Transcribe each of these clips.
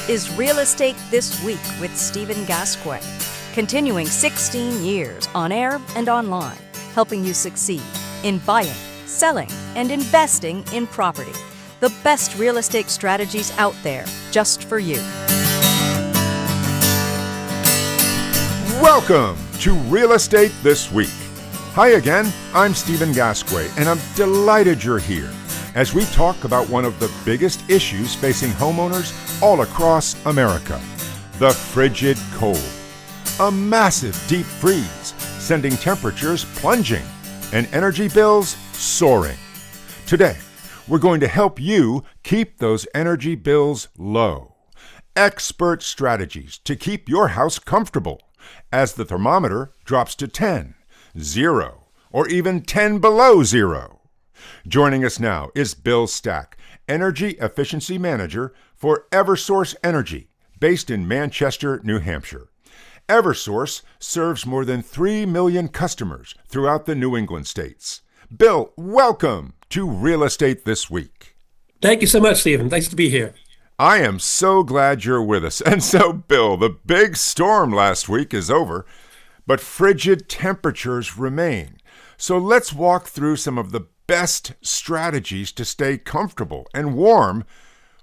This is Real Estate This Week with Stephen Gasque, continuing 16 years on air and online, helping you succeed in buying, selling, and investing in property. The best real estate strategies out there just for you. Welcome to Real Estate This Week. Hi again, I'm Stephen Gasque, and I'm delighted you're here as we talk about one of the biggest issues facing homeowners all across America, the frigid cold. A massive deep freeze, sending temperatures plunging and energy bills soaring. Today, we're going to help you keep those energy bills low. Expert strategies to keep your house comfortable as the thermometer drops to 10, 0, or even 10 below 0. Joining us now is Bill Stack, Energy Efficiency Manager for Eversource Energy, based in Manchester, New Hampshire. Eversource serves more than 3 million customers throughout the New England states. Bill, welcome to Real Estate This Week. Thank you so much, Stephen. Nice to be here. I am so glad you're with us. And so, Bill, the big storm last week is over, but frigid temperatures remain. So let's walk through some of the best strategies to stay comfortable and warm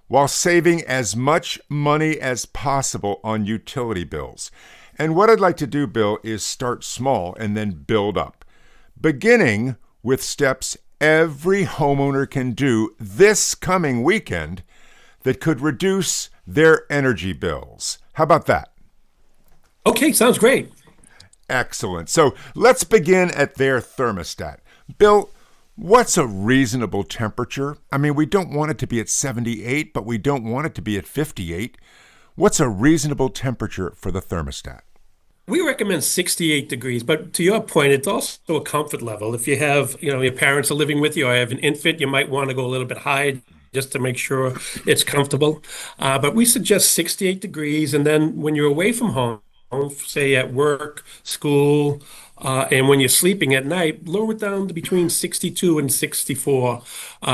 while saving as much money as possible on utility bills. And what I'd like to do, Bill, is start small and then build up, beginning with steps every homeowner can do this coming weekend that could reduce their energy bills. How about that? Okay, sounds great. Excellent. So let's begin at their thermostat. Bill, what's a reasonable temperature? I mean, we don't want it to be at 78, but we don't want it to be at 58. What's a reasonable temperature for the thermostat? We recommend 68 degrees, but to your point, it's also a comfort level. If you have, your parents are living with you or have an infant, you might want to go a little bit higher just to make sure it's comfortable. But we suggest 68 degrees, and then when you're away from home, say at work, school, and when you're sleeping at night, lower it down to between 62 and 64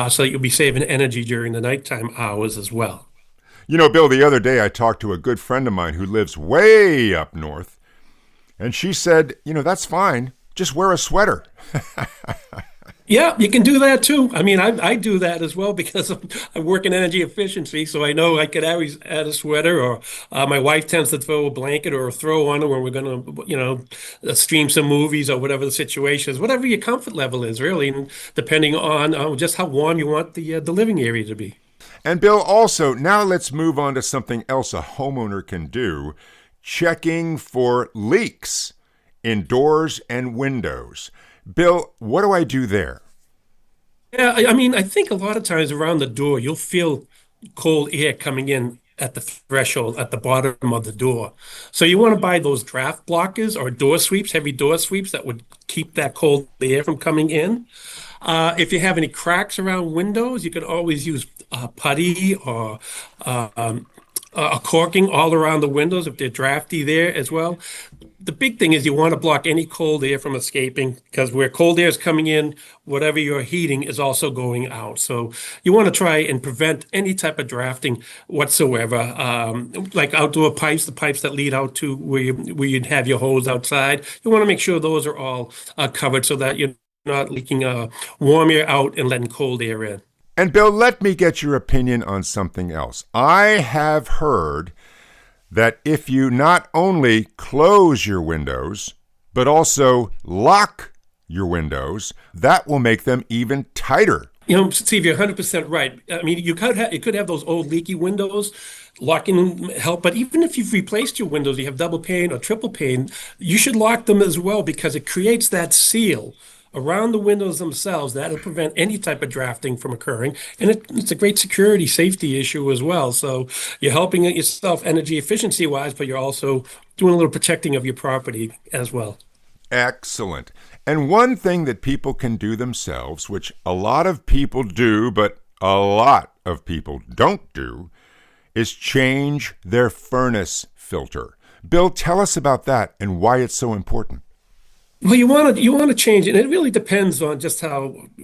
so that you'll be saving energy during the nighttime hours as well. You know, Bill, the other day I talked to a good friend of mine who lives way up north, and she said, that's fine. Just wear a sweater. Yeah, you can do that too. I mean, I do that as well because I work in energy efficiency, so I know I could always add a sweater, or my wife tends to throw a blanket or a throw on when we're going to, stream some movies or whatever the situation is, whatever your comfort level is, really, and depending on just how warm you want the living area to be. And Bill, also, now let's move on to something else a homeowner can do, checking for leaks in doors and windows. Bill, what do I do there? Yeah, I mean, I think a lot of times around the door, you'll feel cold air coming in at the threshold, at the bottom of the door. So you want to buy those draft blockers or door sweeps, heavy door sweeps that would keep that cold air from coming in. If you have any cracks around windows, you could always use putty or a caulking all around the windows if they're drafty there as well. The big thing is you want to block any cold air from escaping, because where cold air is coming in, whatever you're heating is also going out. So you want to try and prevent any type of drafting whatsoever, like outdoor pipes, the pipes that lead out to where you'd have your hose outside. You want to make sure those are all covered so that you're not leaking warm air out and letting cold air in. And Bill, let me get your opinion on something else. I have heard that if you not only close your windows, but also lock your windows, that will make them even tighter. Steve, you're 100% right. I mean, you could have those old leaky windows. Locking them help, but even if you've replaced your windows, you have double pane or triple pane, you should lock them as well, because it creates that seal around the windows themselves that'll prevent any type of drafting from occurring. And it's a great security safety issue as well. So you're helping yourself energy efficiency wise, but you're also doing a little protecting of your property as well. Excellent. And one thing that people can do themselves, which a lot of people do, but a lot of people don't do, is change their furnace filter. Bill, tell us about that and why it's so important. Well, you want to change it. And it really depends on just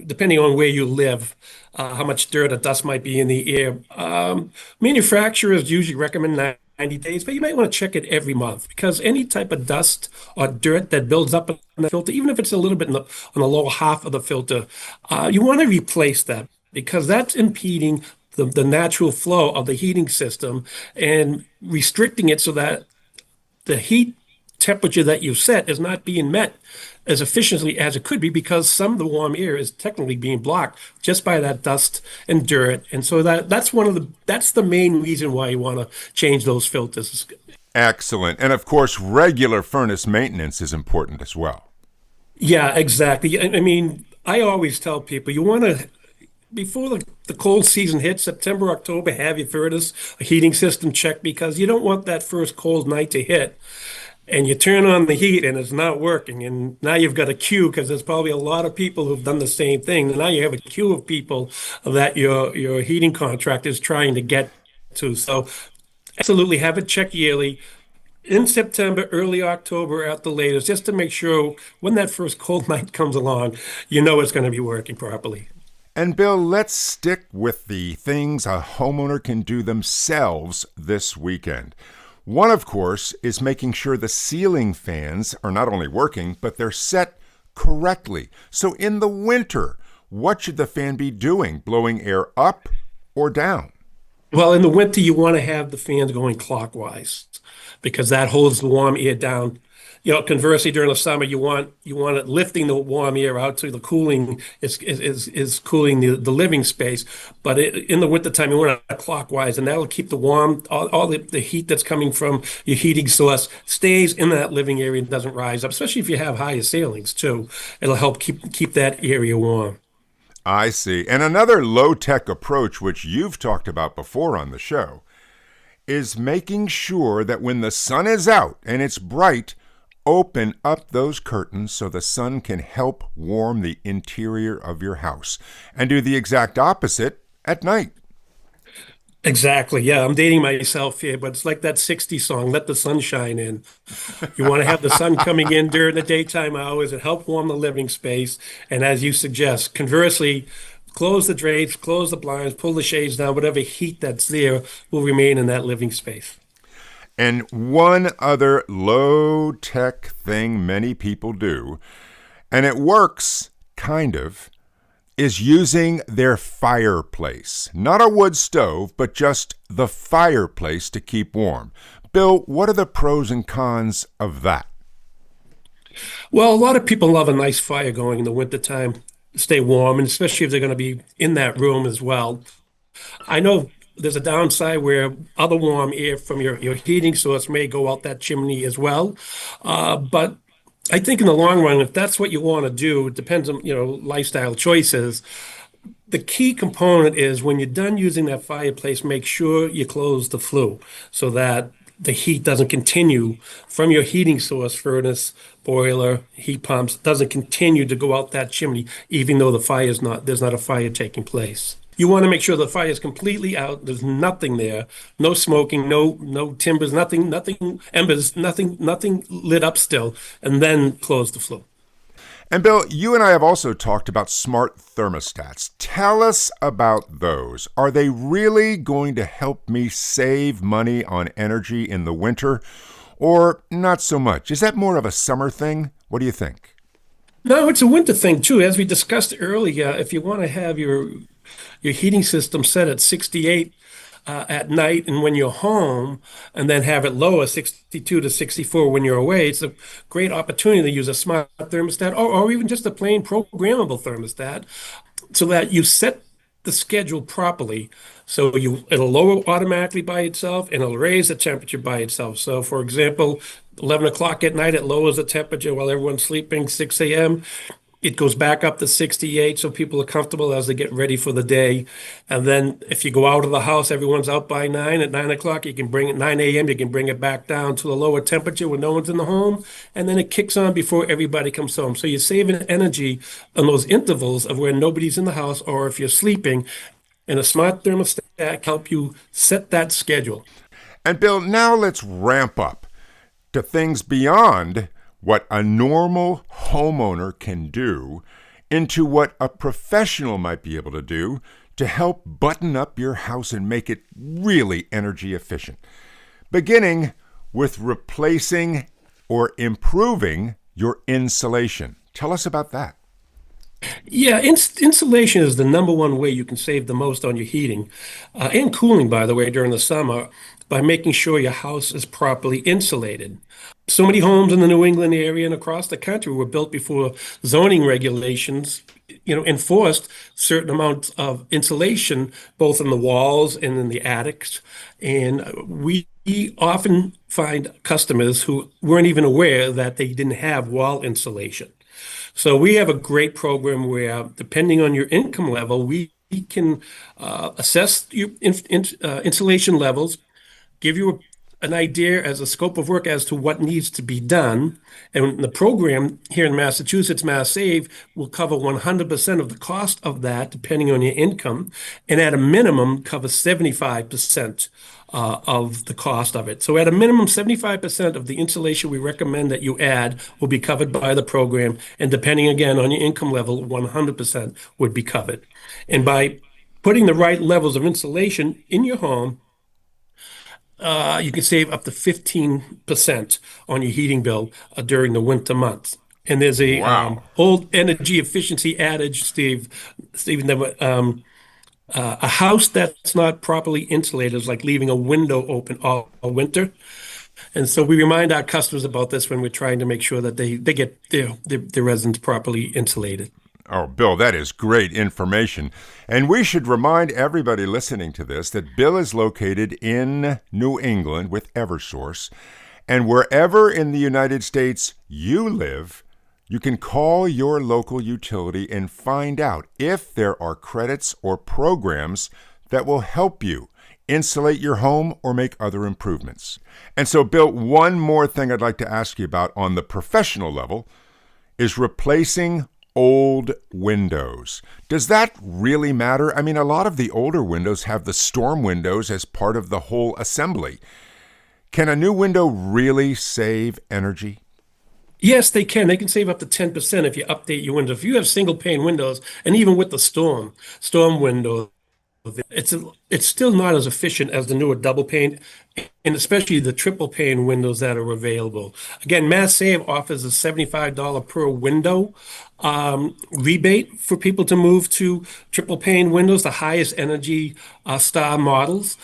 depending on where you live, how much dirt or dust might be in the air. Manufacturers usually recommend 90 days, but you might want to check it every month because any type of dust or dirt that builds up in the filter, even if it's a little bit on the lower half of the filter, you want to replace that because that's impeding the natural flow of the heating system and restricting it so that the heat temperature that you set is not being met as efficiently as it could be because some of the warm air is technically being blocked just by that dust and dirt. And so that's the main reason why you want to change those filters. Excellent. And of course, regular furnace maintenance is important as well. Yeah, exactly. I mean, I always tell people you want to before the cold season hits, September, October, have your furnace, a heating system checked because you don't want that first cold night to hit and you turn on the heat and it's not working. And now you've got a queue because there's probably a lot of people who've done the same thing. And now you have a queue of people that your heating contractor is trying to get to. So absolutely have it checked yearly in September, early October at the latest, just to make sure when that first cold night comes along, you know it's going to be working properly. And Bill, let's stick with the things a homeowner can do themselves this weekend. One, of course, is making sure the ceiling fans are not only working, but they're set correctly. So in the winter, what should the fan be doing? Blowing air up or down? Well, in the winter, you want to have the fans going clockwise because that holds the warm air down. Conversely, during the summer, you want it lifting the warm air out so the cooling is cooling the living space. But in the wintertime, you want it clockwise, and that'll keep the warm all the heat that's coming from your heating source stays in that living area and doesn't rise up. Especially if you have higher ceilings too, it'll help keep that area warm. I see. And another low-tech approach, which you've talked about before on the show, is making sure that when the sun is out and it's bright, open up those curtains so the sun can help warm the interior of your house. And do the exact opposite at night. Exactly. Yeah, I'm dating myself here, but it's like that 60s song, Let the Sun Shine In. You want to have the sun coming in during the daytime hours and help warm the living space. And as you suggest, conversely, close the drapes, close the blinds, pull the shades down, whatever heat that's there will remain in that living space. And one other low-tech thing many people do, and it works, kind of, is using their fireplace. Not a wood stove, but just the fireplace to keep warm. Bill, what are the pros and cons of that? Well, a lot of people love a nice fire going in the wintertime to stay warm, and especially if they're going to be in that room as well. I know there's a downside where other warm air from your heating source may go out that chimney as well. But I think in the long run, if that's what you want to do, it depends on, lifestyle choices. The key component is when you're done using that fireplace, make sure you close the flue so that the heat doesn't continue from your heating source, furnace, boiler, heat pumps, doesn't continue to go out that chimney, even though there's not a fire taking place. You want to make sure the fire is completely out. There's nothing there, no smoking, no timbers, nothing embers, nothing lit up still, and then close the flue. And Bill, you and I have also talked about smart thermostats. Tell us about those. Are they really going to help me save money on energy in the winter, or not so much? Is that more of a summer thing? What do you think? No, it's a winter thing too. As we discussed earlier, if you want to have your heating system set at 68 at night and when you're home, and then have it lower 62 to 64 when you're away, it's a great opportunity to use a smart thermostat or even just a plain programmable thermostat so that you set the schedule properly. So it'll lower automatically by itself and it'll raise the temperature by itself. So for example, 11 o'clock at night, it lowers the temperature while everyone's sleeping, 6 a.m. It goes back up to 68 so people are comfortable as they get ready for the day. And then if you go out of the house, everyone's out by 9. At 9 o'clock, you can bring it 9 a.m. You can bring it back down to a lower temperature when no one's in the home. And then it kicks on before everybody comes home. So you're saving energy on those intervals of where nobody's in the house or if you're sleeping. And a smart thermostat can help you set that schedule. And Bill, now let's ramp up to things beyond what a normal homeowner can do into what a professional might be able to do to help button up your house and make it really energy efficient. Beginning with replacing or improving your insulation. Tell us about that. Yeah, insulation is the number one way you can save the most on your heating and cooling, by the way, during the summer by making sure your house is properly insulated. So many homes in the New England area and across the country were built before zoning regulations, enforced certain amounts of insulation, both in the walls and in the attics. And we often find customers who weren't even aware that they didn't have wall insulation. So we have a great program where, depending on your income level, we can assess your insulation levels, give you an idea as a scope of work as to what needs to be done. And the program here in Massachusetts, Mass Save, will cover 100% of the cost of that, depending on your income, and at a minimum cover 75% of the cost of it. So at a minimum, 75% of the insulation we recommend that you add will be covered by the program. And depending again on your income level, 100% would be covered. And by putting the right levels of insulation in your home, you can save up to 15% on your heating bill during the winter months. And there's a Wow. old energy efficiency adage, Stephen, that a house that's not properly insulated is like leaving a window open all winter. And so we remind our customers about this when we're trying to make sure that they get their residents properly insulated. Oh, Bill, that is great information. And we should remind everybody listening to this that Bill is located in New England with Eversource. And wherever in the United States you live, you can call your local utility and find out if there are credits or programs that will help you insulate your home or make other improvements. And so, Bill, one more thing I'd like to ask you about on the professional level is replacing old windows. Does that really matter? I mean, a lot of the older windows have the storm windows as part of the whole assembly. Can a new window really save energy? Yes, they can. They can save up to 10% if you update your windows. If you have single pane windows, and even with the storm window, it's still not as efficient as the newer double pane, and especially the triple pane windows that are available. Again, Mass Save offers a $75 per window rebate for people to move to triple pane windows, the highest energy star models.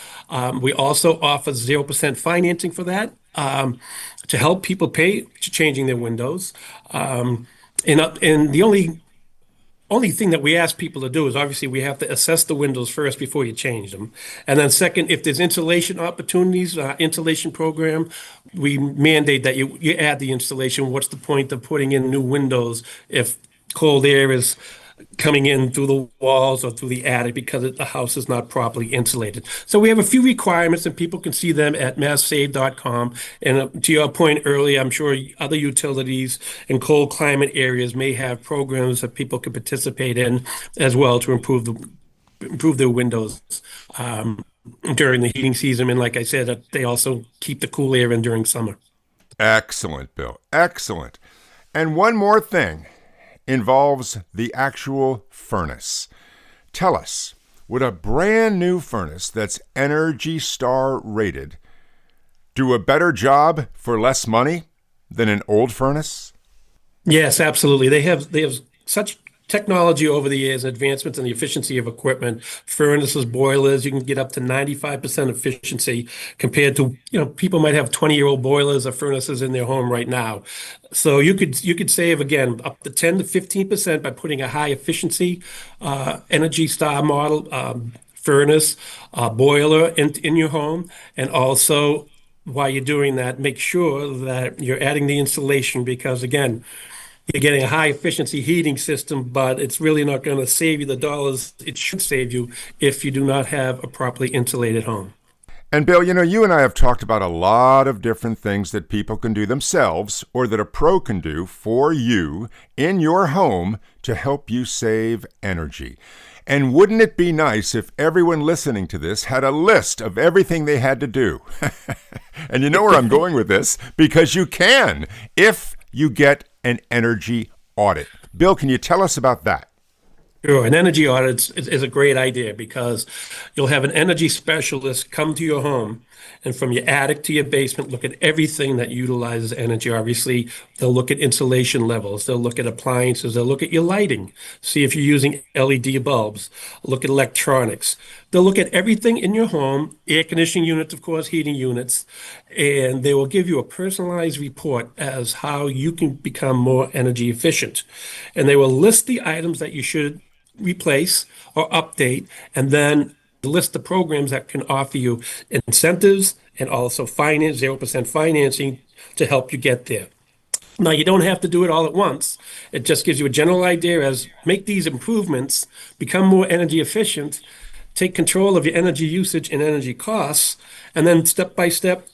We also offer 0% financing for that to help people pay to changing their windows. And the only thing that we ask people to do is obviously we have to assess the windows first before you change them. And then second, if there's insulation opportunities, insulation program, we mandate that you add the installation. What's the point of putting in new windows if cold air is coming in through the walls or through the attic because the house is not properly insulated? So we have a few requirements, and people can see them at masssave.com. And to your point earlier, I'm sure other utilities in cold climate areas may have programs that people can participate in as well to improve their windows during the heating season. And like I said, they also keep the cool air in during summer. Excellent, Bill. Excellent. And one more thing involves the actual furnace. Tell us, would a brand new furnace that's Energy Star rated do a better job for less money than an old furnace? Yes, absolutely. They have such technology over the years, advancements in the efficiency of equipment, furnaces, boilers. You can get up to 95% efficiency compared to, people might have 20-year-old boilers or furnaces in their home right now. So you could save, again, up to 10 to 15% by putting a high efficiency Energy Star model furnace, boiler in your home. And also, while you're doing that, make sure that you're adding the insulation because, again, you're getting a high efficiency heating system, but it's really not going to save you the dollars it should save you if you do not have a properly insulated home. And Bill, you and I have talked about a lot of different things that people can do themselves or that a pro can do for you in your home to help you save energy. And wouldn't it be nice if everyone listening to this had a list of everything they had to do? And you know where I'm going with this, because you can, if you get an energy audit. Bill, can you tell us about that? Sure. An energy audit is a great idea because you'll have an energy specialist come to your home and from your attic to your basement, look at everything that utilizes energy. Obviously, they'll look at insulation levels, they'll look at appliances, they'll look at your lighting, see if you're using LED bulbs, look at electronics. They'll look at everything in your home, air conditioning units, of course, heating units, and they will give you a personalized report as how you can become more energy efficient. And they will list the items that you should replace or update, and then list the programs that can offer you incentives and also finance, 0% financing to help you get there. Now, you don't have to do it all at once. It just gives you a general idea as make these improvements, become more energy efficient, take control of your energy usage and energy costs, and then step by step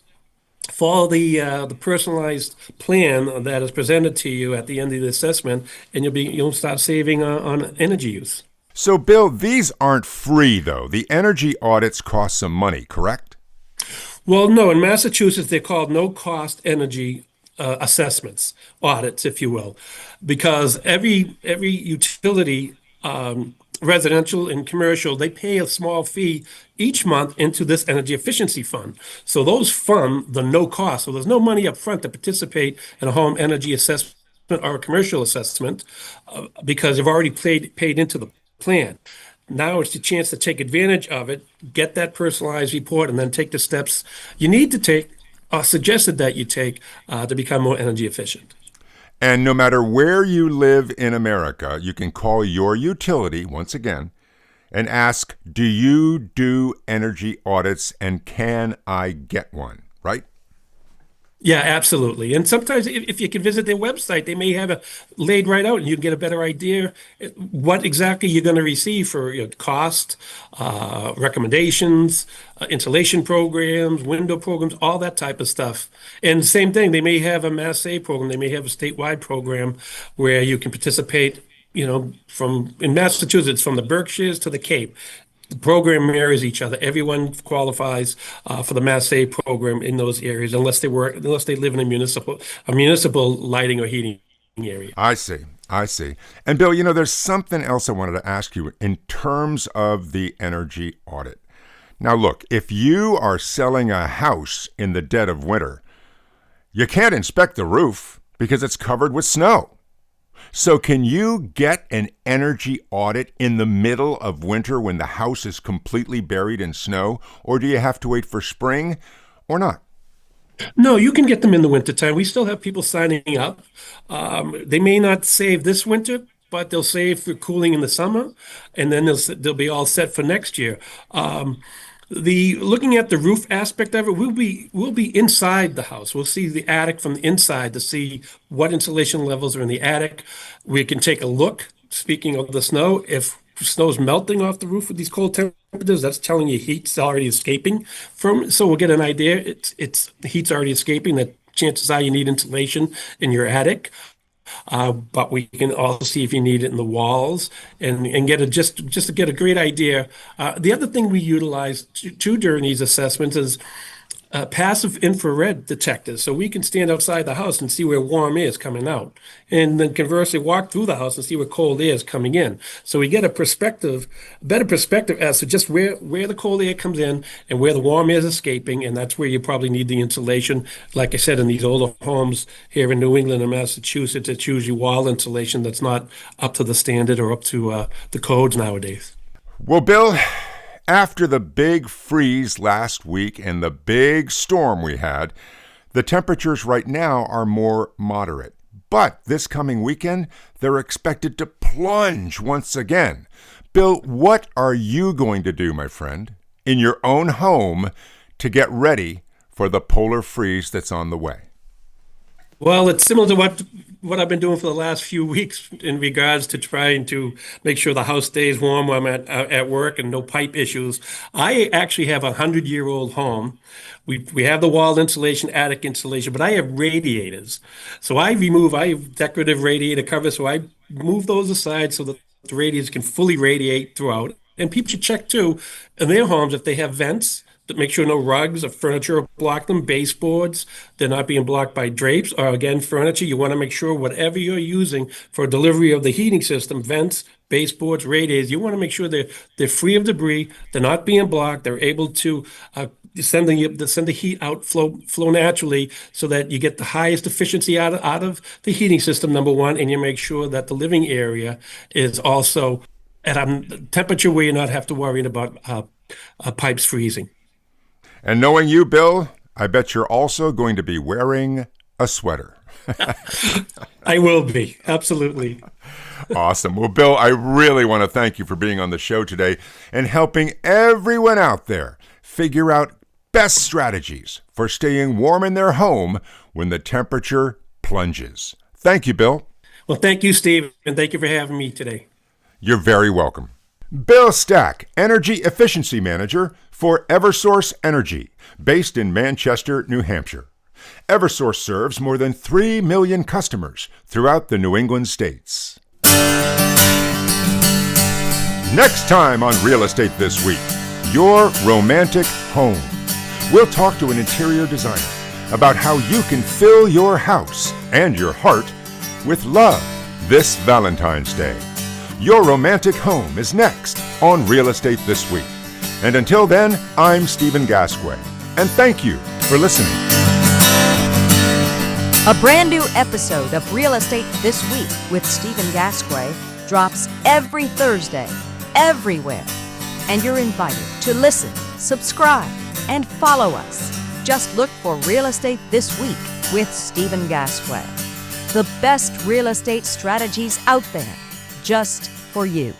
follow the personalized plan that is presented to you at the end of the assessment, and you'll start saving on energy use. So, Bill, these aren't free, though. The energy audits cost some money, correct? Well, no, in Massachusetts, they're called no-cost energy assessments, audits, if you will, because every utility, residential and commercial, they pay a small fee each month into this energy efficiency fund. So those fund the no cost. So there's no money up front to participate in a home energy assessment or a commercial assessment because you've already paid into the plan. Now it's the chance to take advantage of it, get that personalized report, and then take the steps you need to take or suggested that you take to become more energy efficient. And no matter where you live in America, you can call your utility, once again, and ask, do you do energy audits and can I get one, right? Yeah, absolutely. And sometimes if you can visit their website, they may have it laid right out and you get a better idea what exactly you're going to receive for cost, recommendations, insulation programs, window programs, all that type of stuff. And same thing, they may have a Mass Save program, they may have a statewide program where you can participate, from in Massachusetts, from the Berkshires to the Cape. The program mirrors each other. Everyone qualifies for the Mass Save program in those areas, unless they live in a municipal lighting or heating area. I see. I see. And Bill, there's something else I wanted to ask you in terms of the energy audit. Now, look, if you are selling a house in the dead of winter, you can't inspect the roof because it's covered with snow. So can you get an energy audit in the middle of winter when the house is completely buried in snow? Or do you have to wait for spring or not? No, you can get them in the wintertime. We still have people signing up. They may not save this winter, but they'll save for cooling in the summer, and then they'll be all set for next year. The looking at the roof aspect of it, we'll be inside the house. We'll see the attic from the inside to see what insulation levels are in the attic. We can take a look. Speaking of the snow, if snow's melting off the roof with these cold temperatures, that's telling you heat's already escaping from. So we'll get an idea. It's the heat's already escaping. That chances are you need insulation in your attic. But we can also see if you need it in the walls and get just to get a great idea. The other thing we utilize too during these assessments is passive infrared detectors. So we can stand outside the house and see where warm air is coming out. And then conversely, walk through the house and see where cold air is coming in. So we get a better perspective as to just where the cold air comes in and where the warm air is escaping. And that's where you probably need the insulation. Like I said, in these older homes here in New England and Massachusetts, it's usually wall insulation that's not up to the standard or up to the codes nowadays. Well, Bill, after the big freeze last week and the big storm we had, the temperatures right now are more moderate. But this coming weekend, they're expected to plunge once again. Bill, what are you going to do, my friend, in your own home to get ready for the polar freeze that's on the way? Well, it's similar to what I've been doing for the last few weeks in regards to trying to make sure the house stays warm when I'm at work and no pipe issues. I actually have a 100-year-old home. We have the wall insulation, attic insulation, but I have radiators. So I have decorative radiator covers, so I move those aside so that the radiators can fully radiate throughout. And people should check too in their homes if they have vents to make sure no rugs or furniture block them, baseboards, they're not being blocked by drapes or, again, furniture. You want to make sure whatever you're using for delivery of the heating system, vents, baseboards, radiators, you want to make sure they're free of debris, they're not being blocked, they're able to send the heat out, flow naturally, so that you get the highest efficiency out of the heating system, number one, and you make sure that the living area is also at a temperature where you not have to worry about pipes freezing. And knowing you, Bill, I bet you're also going to be wearing a sweater. I will be, absolutely. Awesome. Well, Bill, I really want to thank you for being on the show today and helping everyone out there figure out best strategies for staying warm in their home when the temperature plunges. Thank you, Bill. Well, thank you, Steve, and thank you for having me today. You're very welcome. Bill Stack, Energy Efficiency Manager for Eversource Energy, based in Manchester, New Hampshire. Eversource serves more than 3 million customers throughout the New England states. Next time on Real Estate This Week, your romantic home. We'll talk to an interior designer about how you can fill your house and your heart with love this Valentine's Day. Your romantic home is next on Real Estate This Week. And until then, I'm Stephen Gasque, and thank you for listening. A brand new episode of Real Estate This Week with Stephen Gasque drops every Thursday, everywhere. And you're invited to listen, subscribe, and follow us. Just look for Real Estate This Week with Stephen Gasque. The best real estate strategies out there, just for you.